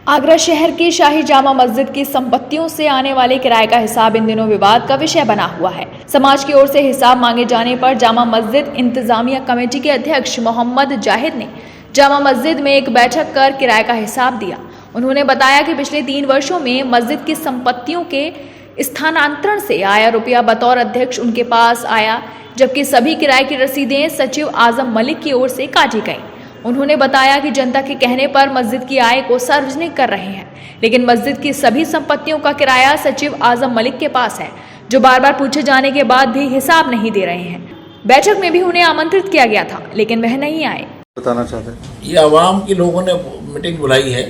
आगरा शहर की शाही जामा मस्जिद की संपत्तियों से आने वाले किराए का हिसाब इन दिनों विवाद का विषय बना हुआ है। समाज की ओर से हिसाब मांगे जाने पर जामा मस्जिद इंतजामिया कमेटी के अध्यक्ष मोहम्मद जाहिद ने जामा मस्जिद में एक बैठक कर किराए का हिसाब दिया। उन्होंने बताया कि पिछले 3 वर्षों में मस्जिद की संपत्तियों के स्थानांतरण से आया रुपया बतौर अध्यक्ष उनके पास आया, जबकि सभी किराए की रसीदें सचिव आजम मलिक की ओर से काटी गईं। उन्होंने बताया कि जनता के कहने पर मस्जिद की आय को सार्वजनिक कर रहे हैं, लेकिन मस्जिद की सभी संपत्तियों का किराया सचिव आजम मलिक के पास है, जो बार बार पूछे जाने के बाद भी हिसाब नहीं दे रहे हैं। बैठक में भी उन्हें आमंत्रित किया गया था, लेकिन वह नहीं आए। बताना चाहते हैं, ये आवाम के लोगों ने मीटिंग बुलाई है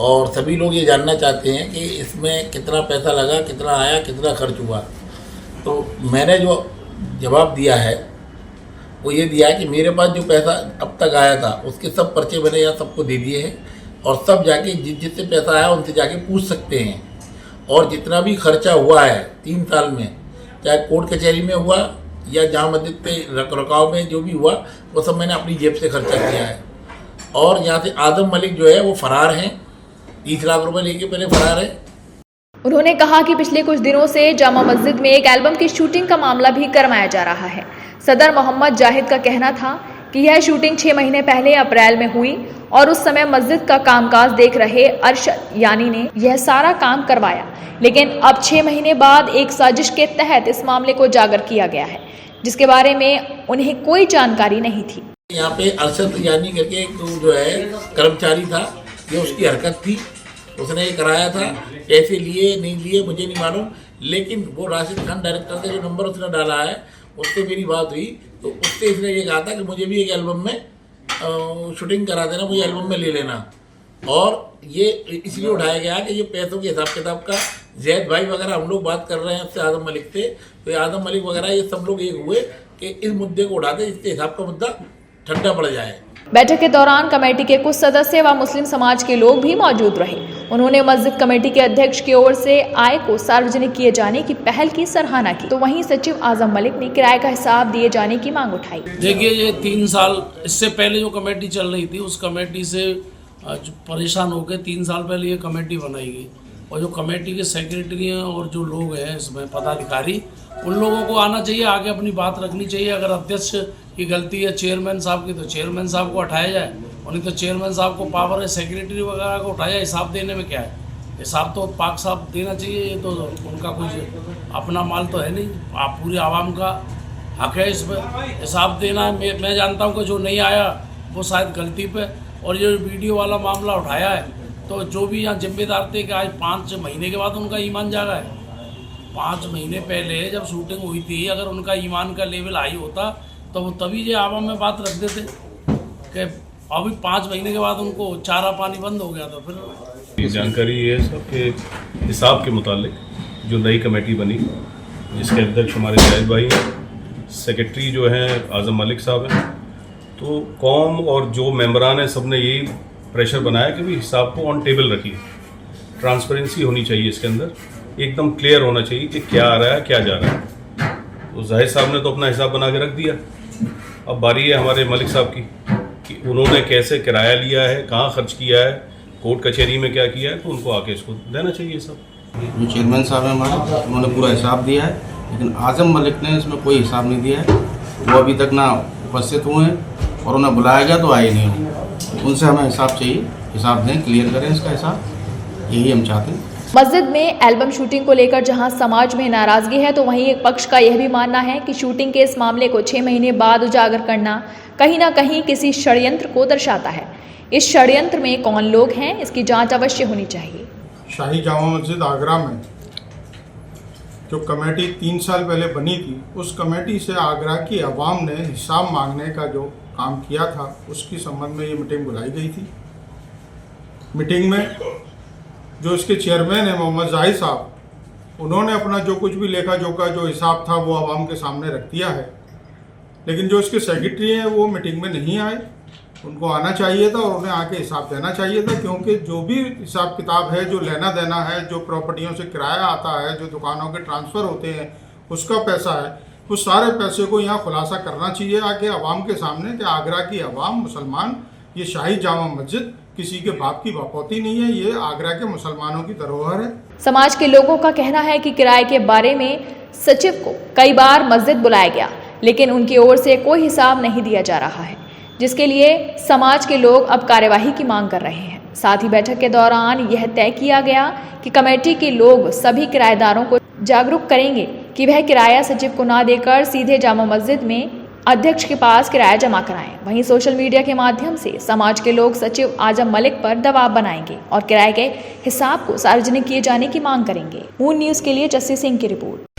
और सभी लोग ये जानना चाहते हैं कि इसमें कितना पैसा लगा, कितना आया, कितना खर्च हुआ। तो मैंने जो जवाब दिया है वो ये दिया है कि मेरे पास जो पैसा अब तक आया था उसके सब पर्चे मैंने यहाँ सबको दे दिए हैं और सब जाके जिससे पैसा आया उनसे जाके पूछ सकते हैं। और जितना भी खर्चा हुआ है 3 साल में, चाहे कोर्ट कचहरी में हुआ या जहाँ मस्जिद पे रखरखाव में जो भी हुआ, वो सब मैंने अपनी जेब से खर्चा किया है। और यहाँ से आजम मलिक जो है वो फरार हैं, 30 लाख रुपए लेके पहले फरार है। उन्होंने कहा कि पिछले कुछ दिनों से जामा मस्जिद में एक एल्बम की शूटिंग का मामला भी करवाया जा रहा है। सदर मोहम्मद जाहिद का कहना था कि यह शूटिंग 6 महीने पहले अप्रैल में हुई और उस समय मस्जिद का कामकाज देख रहे अरशद यानी ने यह सारा काम करवाया, लेकिन अब 6 महीने बाद एक साजिश के तहत इस मामले को उजागर किया गया है, जिसके बारे में उन्हें कोई जानकारी नहीं थी। यहाँ पे अरशद यानी करके एक जो है कर्मचारी था, ये उसकी हरकत थी, उसने ये कराया था। पैसे लिए नहीं लिए मुझे नहीं मालूम, लेकिन वो राशिद खान डायरेक्टर का जो नंबर उसने डाला है उससे मेरी बात हुई, तो उससे इसने ये कहा था कि मुझे भी एक एल्बम में शूटिंग करा देना, मुझे एल्बम में ले लेना। और ये इसलिए उठाया गया कि ये पैसों के हिसाब किताब का जैद भाई वगैरह हम लोग बात कर रहे हैं उससे आजम मलिक से, तो आजम मलिक वगैरह ये सब लोग एक हुए कि इस मुद्दे को उठाते, इसके हिसाब का मुद्दा ठंडा पड़ जाए। बैठक के दौरान कमेटी के कुछ सदस्य व मुस्लिम समाज के लोग भी मौजूद रहे। उन्होंने मस्जिद कमेटी के अध्यक्ष की ओर से आय को सार्वजनिक किए जाने की पहल की सराहना की, तो वहीं सचिव आजम मलिक ने किराए का हिसाब दिए जाने की मांग उठाई। देखिए, ये 3 साल इससे पहले जो कमेटी चल रही थी उस कमेटी से परेशान होकर 3 साल पहले ये कमेटी बनाई गई, और जो कमेटी के सेक्रेटरी हैं और जो लोग हैं इसमें पदाधिकारी, उन लोगों को आना चाहिए, आगे अपनी बात रखनी चाहिए। अगर अध्यक्ष की गलती है चेयरमैन साहब की, तो चेयरमैन साहब को हटाया जाए, और नहीं तो चेयरमैन साहब को पावर है सेक्रेटरी वगैरह को उठाया। हिसाब देने में क्या है, हिसाब तो पाक साहब देना चाहिए, ये तो उनका कुछ अपना माल तो है नहीं, आप पूरी आवाम का हक है इसमें हिसाब देना। मैं जानता हूँ कि जो नहीं आया वो शायद गलती पे, और ये वीडियो वाला मामला उठाया है, तो जो भी यहाँ जिम्मेदार थे कि आज 5 महीने के बाद उनका ईमान जागा है। 5 महीने पहले जब शूटिंग हुई थी, अगर उनका ईमान का लेवल हाई होता तो वो तभी जो आवाम में बात रख देते कि अभी 5 महीने के बाद उनको चारा पानी बंद हो गया था। फिर जानकारी ये है सबके हिसाब के मुतालिक जो नई कमेटी बनी, जिसके अध्यक्ष हमारे जाहिद भाई हैं, सेक्रेटरी जो हैं आजम मलिक साहब हैं, तो कौम और जो मेंबरान हैं सब ने यही प्रेशर बनाया कि भी हिसाब को ऑन टेबल रखिए, ट्रांसपेरेंसी होनी चाहिए, इसके अंदर एकदम क्लियर होना चाहिए कि क्या आ रहा है क्या जा रहा है। तो जाहिद साहब ने तो अपना हिसाब बना के रख दिया, अब बारी है हमारे मलिक साहब की कि उन्होंने कैसे किराया लिया है, कहाँ खर्च किया है, कोर्ट कचहरी में क्या किया है, तो उनको आके इसको देना चाहिए सब। जो चेयरमैन साहब हैं हमारे, उन्होंने पूरा हिसाब दिया है, लेकिन आजम मलिक ने इसमें कोई हिसाब नहीं दिया है। वो अभी तक ना उपस्थित हुए हैं और उन्हें बुलाया गया तो आए नहीं हुए। उनसे हमें हिसाब चाहिए, हिसाब दें, क्लियर करें इसका हिसाब, यही हम चाहते हैं। मस्जिद में एल्बम शूटिंग को लेकर जहां समाज में नाराजगी है, तो वहीं एक पक्ष का यह भी मानना है कि शूटिंग के इस मामले को 6 महीने बाद उजागर करना कहीं ना कहीं किसी षड्यंत्र को दर्शाता है। इस षड्यंत्र में कौन लोग हैं, इसकी जांच अवश्य होनी चाहिए। शाही जामा मस्जिद आगरा में जो कमेटी 3 साल पहले बनी थी, उस कमेटी से आगरा की आवाम ने हिसाब मांगने का जो काम किया था, उसकी संबंध में ये मीटिंग बुलाई गई थी। मीटिंग में जो इसके चेयरमैन हैं मोहम्मद जाहिद साहब, उन्होंने अपना जो कुछ भी लेखा जोखा जो हिसाब था वो आवाम के सामने रख दिया है, लेकिन जो इसके सेक्रेटरी हैं वो मीटिंग में नहीं आए। उनको आना चाहिए था और उन्हें आके हिसाब देना चाहिए था, क्योंकि जो भी हिसाब किताब है, जो लेना देना है, जो प्रॉपर्टियों से किराया आता है, जो दुकानों के ट्रांसफ़र होते हैं, उसका पैसा है, उस सारे पैसे को यहाँ खुलासा करना चाहिए आके आवाम के सामने कि आगरा की आवाम मुसलमान ये शाही जामा मस्जिद किसी के बाप की बपौती नहीं है, ये आगरा के मुसलमानों की धरोहर है। समाज के लोगों का कहना है कि किराए के बारे में सचिव को कई बार मस्जिद बुलाया गया, लेकिन उनकी ओर से कोई हिसाब नहीं दिया जा रहा है, जिसके लिए समाज के लोग अब कार्यवाही की मांग कर रहे हैं। साथ ही बैठक के दौरान यह तय किया गया कि कमेटी के लोग सभी किराएदारों को जागरूक करेंगे कि वह किराया सचिव को ना देकर सीधे जामा मस्जिद में अध्यक्ष के पास किराया जमा कराएं। वहीं सोशल मीडिया के माध्यम से समाज के लोग सचिव आजम मलिक पर दबाव बनाएंगे और किराए के हिसाब को सार्वजनिक किए जाने की मांग करेंगे। मून न्यूज़ के लिए जस्सी सिंह की रिपोर्ट।